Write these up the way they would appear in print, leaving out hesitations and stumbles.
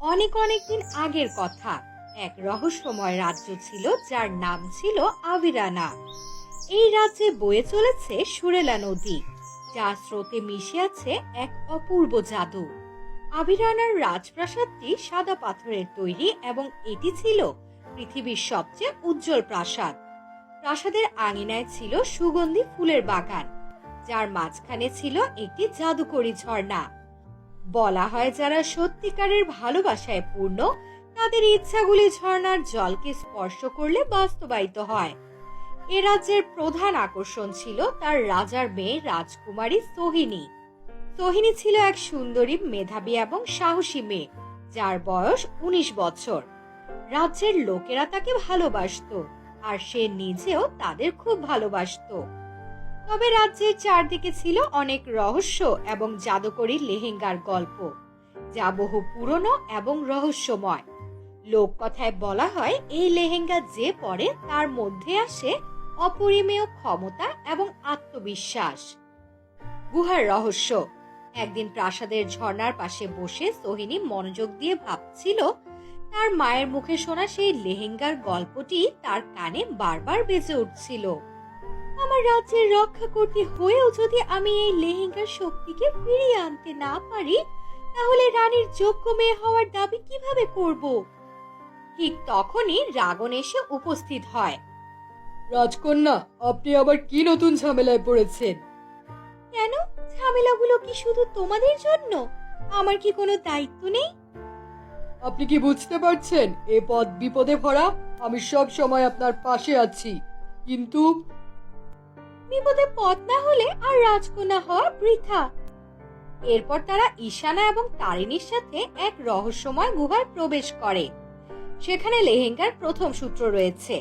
অনেক অনেক দিন আগের কথা। এক রহস্যময় রাজ্য ছিল যার নাম ছিল আভিরানা। এই রাজ্যে বয়ে চলেছে সুরেলা নদী, যা স্রোতে মিশে আছে এক অপূর্ব জাদু। আভিরানার রাজপ্রাসাদটি সাদা পাথরের তৈরি এবং এটি ছিল পৃথিবীর সবচেয়ে উজ্জ্বল প্রাসাদ। প্রাসাদের আঙিনায় ছিল সুগন্ধি ফুলের বাগান, যার মাঝখানে ছিল একটি জাদুকরী ঝর্ণা। বলা হয় যারা সত্যিকারের ভালোবাসায় পূর্ণ, তাদের ইচ্ছাগুলি ঝর্ণার জলকে স্পর্শ করলে বাস্তবায়িত হয়। এ রাজ্যের প্রধান আকর্ষণ ছিল তার রাজার মেয়ে রাজকুমারী সোহিনী। সোহিনী ছিল এক সুন্দরী, মেধাবী এবং সাহসী মেয়ে, যার বয়স ১৯ বছর। রাজ্যের লোকেরা তাকে ভালোবাসতো, আর সে নিজেও তাদের খুব ভালোবাসতো। তবে রাজ্যের চারদিকে ছিল অনেক রহস্য এবং জাদুকরী লেহেঙ্গার গল্প, যা বহু পুরনো এবং রহস্যময়। লোককথায় বলা হয় এই লেহেঙ্গা যে পরে তার মধ্যে আসে অপরিমেয় ক্ষমতা এবং আত্মবিশ্বাস। গুহার রহস্য। একদিন প্রাসাদের ঝর্ণার পাশে বসে সোহিনী মনোযোগ দিয়ে ভাবছিল। তার মায়ের মুখে শোনা সেই লেহেঙ্গার গল্পটি তার কানে বারবার বেজে উঠছিল। আমার রাজ্যের রক্ষা করতে হয়েও যদি আমি এই লেহেঙ্গার শক্তিকে ফিরিয়ে আনতে না পারি, তাহলে রানীর যোগ্য মেয়ে হওয়ার দাবি কিভাবে করব? ঠিক তখনই রাগন এসে উপস্থিত হয়। রাজকন্যা, আপনি আবার কি নতুন ঝামেলায় পড়েছেন? কেন? ঝামেলাগুলো কি শুধু তোমাদের জন্য? আমার কি কোনো দায়িত্ব নেই? আপনি কি বুঝতে পারছেন এ পথ বিপদে ভরা? আমি সব সময় আপনার পাশে আছি, কিন্তু বিপদে পথ না হলে আর রাজকন্যা হওয়া বৃথা। এরপর তারা ঈশানা এবং তারিণীর সাথে এক রহস্যময় গুহায় প্রবেশ করে। সেখানে লেহেঙ্গার প্রথম সূত্র রয়েছে,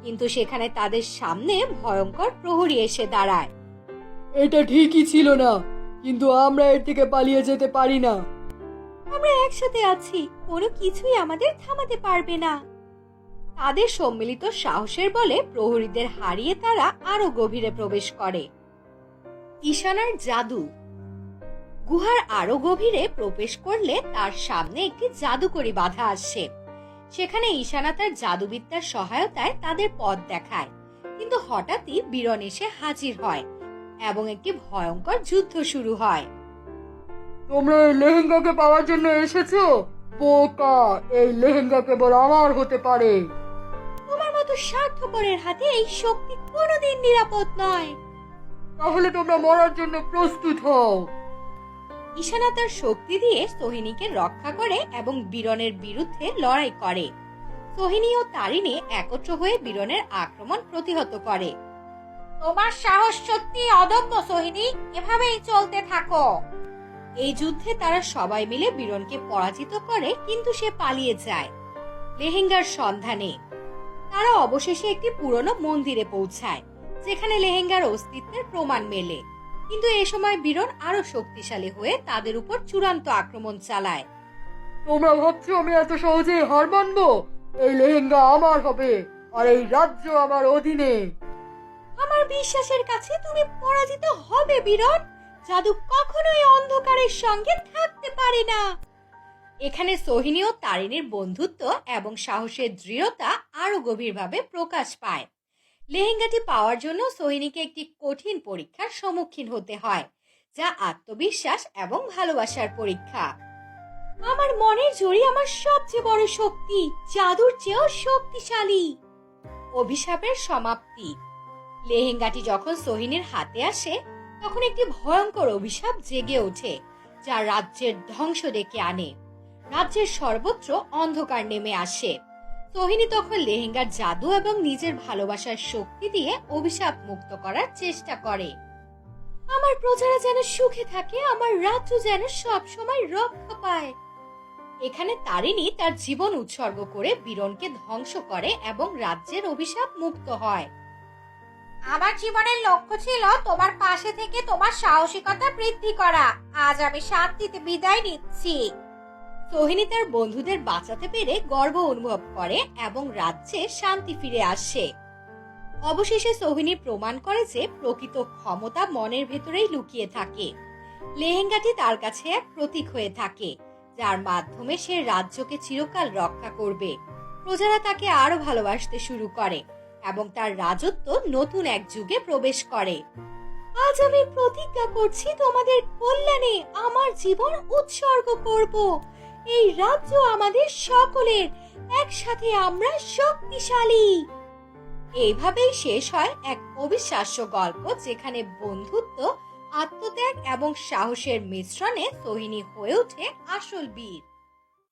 কিন্তু সেখানে তাদের সামনে ভয়ঙ্কর প্রহরী এসে দাঁড়ায়। এটা ঠিকই ছিল না, কিন্তু আমরা এর থেকে পালিয়ে যেতে পারি না। আমরা একসাথে আছি, কোনো কিছুই আমাদের থামাতে পারবে না। তাদের সম্মিলিত সাহসের বলে প্রহরীদের হারিয়ে তারা আরো গভীরে প্রবেশ করে। ঈশানার জাদু। গুহার আরো গভীরে প্রবেশ করলে তার সামনে একটি জাদুকরী বাধা আসে। সেখানে ঈশানা তার জাদুবিদ্যার সহায়তায় তাদের পথ দেখায়, কিন্তু হঠাৎই বীরন এসে হাজির হয় এবং একটি ভয়ঙ্কর যুদ্ধ শুরু হয়। তোমরা এই লেহেঙ্গাকে পাওয়ার জন্য এসেছো? বোকা, এই লেহেঙ্গা কেবল আমার হতে পারে। তোমার মতো স্বার্থপরের হাতে এই শক্তি কোনোদিন নিরাপদ নয়। তাহলে তোমরা মরার জন্য প্রস্তুত হও। ঈশানা তার শক্তি দিয়ে সোহিনীকে রক্ষা করে এবং বীরনের বিরুদ্ধে লড়াই করে। সোহিনী ও তারিণী একত্র হয়ে বীরনের আক্রমণ প্রতিহত করে। তোমার সাহস সত্যি অদম্য সোহিনী, এভাবেই চলতে থাকো। এই যুদ্ধে তারা সবাই মিলে বীরনকে পরাজিত করে, কিন্তু সে পালিয়ে যায় লেহেঙ্গার সন্ধানে। তারা অবশেষে একটি পুরনো মন্দিরে পৌঁছায়, যেখানে লেহেঙ্গার অস্তিত্বের প্রমাণ মেলে। কিন্তু এ সময় বীরন আরো শক্তিশালী হয়ে তাদের উপর চূড়ান্ত আক্রমণ চালায়। তোমরা ভাবছো আমি এত সহজে হার মানবো? এই লেহেঙ্গা আমার হবে, আর এই রাজ্য আমার অধীনে। আমার বিশ্বাসের কাছে তুমি পরাজিত হবে বীরন। জাদু কখনোই অন্ধকারের সঙ্গে থাকতে পারে না। এখানে সোহিনী ও তারিণীর বন্ধুত্ব এবং সাহসের দৃঢ়তা আরো গভীরভাবে প্রকাশ পায়। লেহেঙ্গাটি পাওয়ার জন্য সোহিনীকে একটি কঠিন পরীক্ষার সম্মুখীন হতে হয়, যা আত্মবিশ্বাস এবং ভালোবাসার পরীক্ষা। আমার মনের জোরই আমার সবচেয়ে বড় শক্তি, জাদুর চেয়েও শক্তিশালী। অভিশাপের সমাপ্তি। লেহেঙ্গাটি যখন সোহিনীর হাতে আসে, তখন একটি ভয়ঙ্কর অভিশাপ জেগে ওঠে, যা রাজ্যের ধ্বংস ডেকে আনে। রাজ্যের সর্বত্র অন্ধকার নেমে আসে। সোহিনী তখন লেহেঙ্গার জাদু এবং নিজের ভালোবাসার শক্তি দিয়ে অভিশাপ মুক্ত করার চেষ্টা করে। আমার প্রজারা যেন সুখে থাকে, আমার রাজ্য যেন সব সময় রক্ষা পায়। এখানে তারিণী তার জীবন উৎসর্গ করে বীরনকে ধ্বংস করে এবং রাজ্যের অভিশাপ মুক্ত হয়। আমার জীবনের লক্ষ্য ছিল তোমার পাশে থেকে তোমার সাহসিকতা বৃদ্ধি করা। আজ আমি শান্তিতে বিদায় নিচ্ছি। সোহিনী তার বন্ধুদের বাঁচাতে পেরে গর্ব অনুভব করে এবং রাজ্যে শান্তি ফিরে আসে। অবশেষে সোহিনী প্রমাণ করে যে প্রকৃত ক্ষমতা মনের ভেতরেই লুকিয়ে থাকে। লেহেঙ্গাটি তার কাছে এক প্রতীক হয়ে থাকে, যার মাধ্যমে সে রাজ্যকে চিরকাল রক্ষা করবে। প্রজারা তাকে আরো ভালোবাসতে শুরু করে এবং তার রাজত্ব নতুন এক যুগে প্রবেশ করে। আজ আমি প্রতিজ্ঞা করছি তোমাদের কল্যাণে আমার জীবন উৎসর্গ করব। এই রাজ্য আমাদের সকলের, একসাথে আমরা শক্তিশালী। এইভাবেই শেষ হয় এক অবিশ্বাস্য গল্প, যেখানে বন্ধুত্ব, আত্মত্যাগ এবং সাহসের মিশ্রণে সোহিনী হয়ে ওঠে আসল বীর।